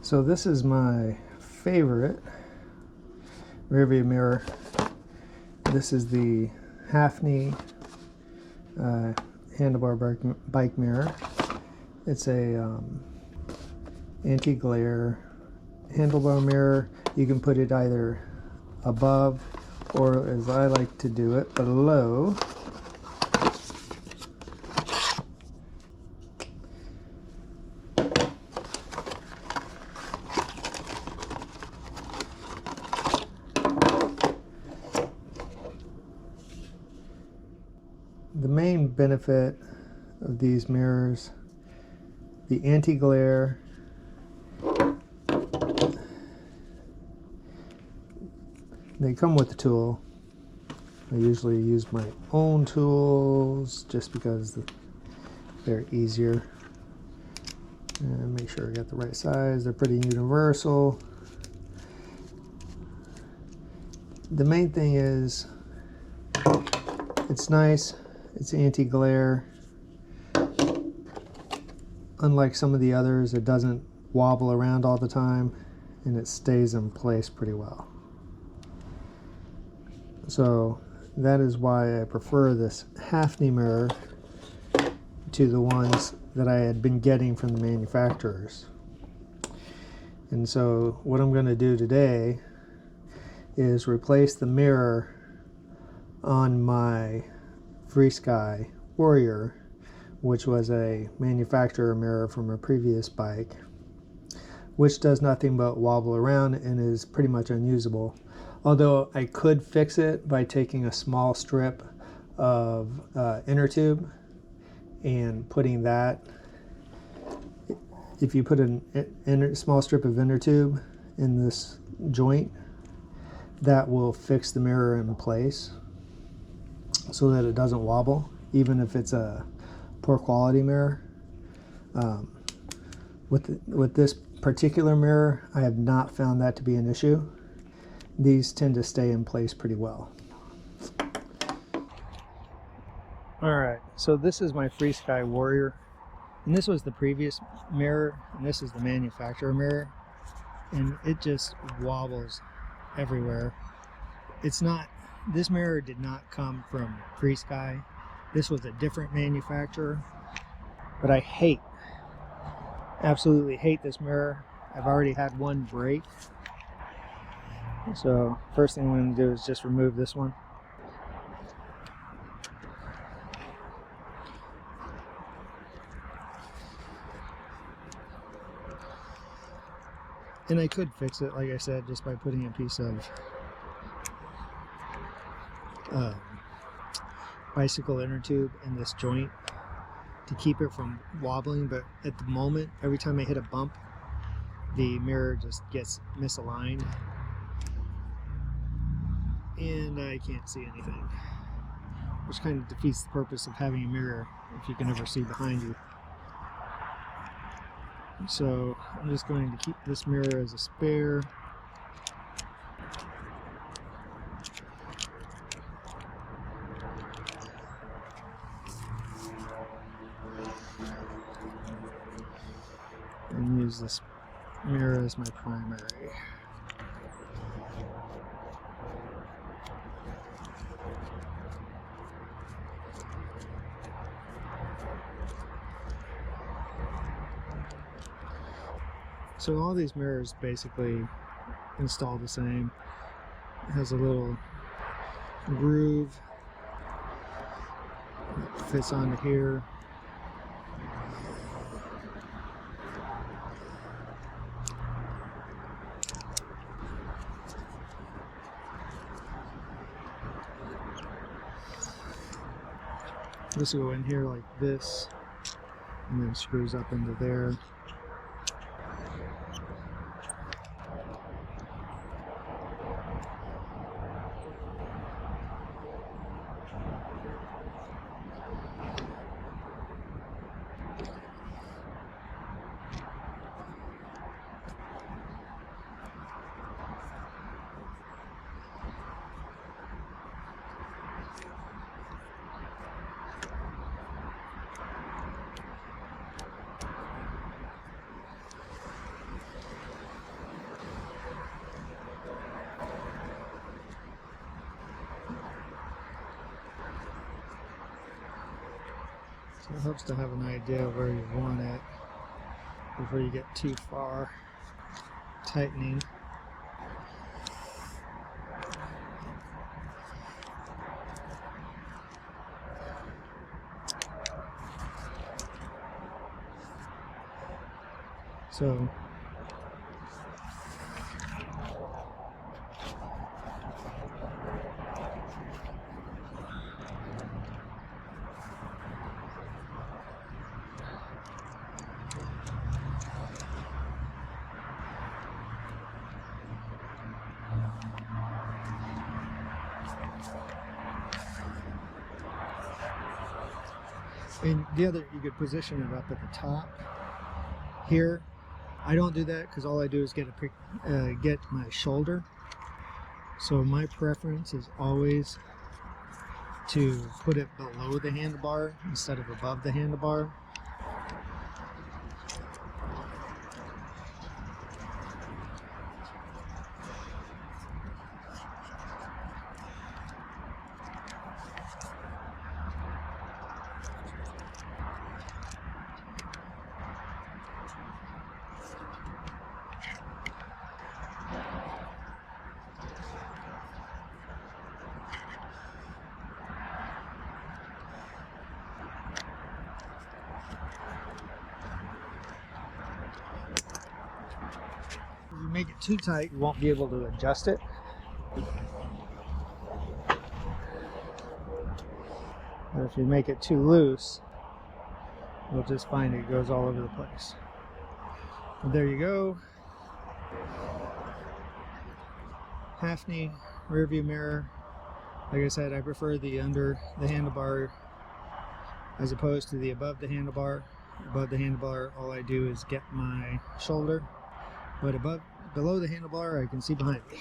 So this is my favorite rearview mirror. This is the Hafney handlebar bike mirror. It's a anti-glare handlebar mirror. You can put it either above or, as I like to do it, below. The main benefit of these mirrors, the anti-glare, they come with the tool. I usually use my own tools just because they're easier. And make sure I got the right size. They're pretty universal. The main thing is it's nice. It's anti-glare. Unlike some of the others, it doesn't wobble around all the time, and it stays in place pretty well. So that is why I prefer this Hafney mirror to the ones that I had been getting from the manufacturers. And so what I'm going to do today is replace the mirror on my FrSky Warrior, which was a manufacturer mirror from a previous bike, which does nothing but wobble around and is pretty much unusable. Although I could fix it by taking a small strip of inner tube and putting that, if you put a small strip of inner tube in this joint, that will fix the mirror in place so that it doesn't wobble, even if it's a poor quality mirror. With this particular mirror, I have not found that to be an issue. These tend to stay in place pretty well. Alright, so this is my FrSky Warrior, and this was the previous mirror, and this is the manufacturer mirror, and it just wobbles everywhere. This mirror did not come from FrSky. This was a different manufacturer, but I absolutely hate this mirror. I've already had one break. So first thing I'm going to do is just remove this one. And I could fix it, like I said, just by putting a piece of bicycle inner tube in this joint to keep it from wobbling. But at the moment, every time I hit a bump, the mirror just gets misaligned and I can't see anything, which kind of defeats the purpose of having a mirror if you can never see behind you. So I'm just going to keep this mirror as a spare. And use this mirror as my primary. So all these mirrors basically install the same. It has a little groove that fits onto here. This will go in here like this, and then screws up into there. So it helps to have an idea of where you want it before you get too far tightening. So and the other, you could position it up at the top here. I don't do that because all I do is get my shoulder. So my preference is always to put it below the handlebar instead of above the handlebar. If you make it too tight, you won't be able to adjust it. But if you make it too loose, you'll just find it goes all over the place. And there you go. Hafney rear view mirror. Like I said, I prefer the under the handlebar as opposed to the above the handlebar. Above the handlebar, all I do is get my shoulder, but below the handlebar, I can see behind me.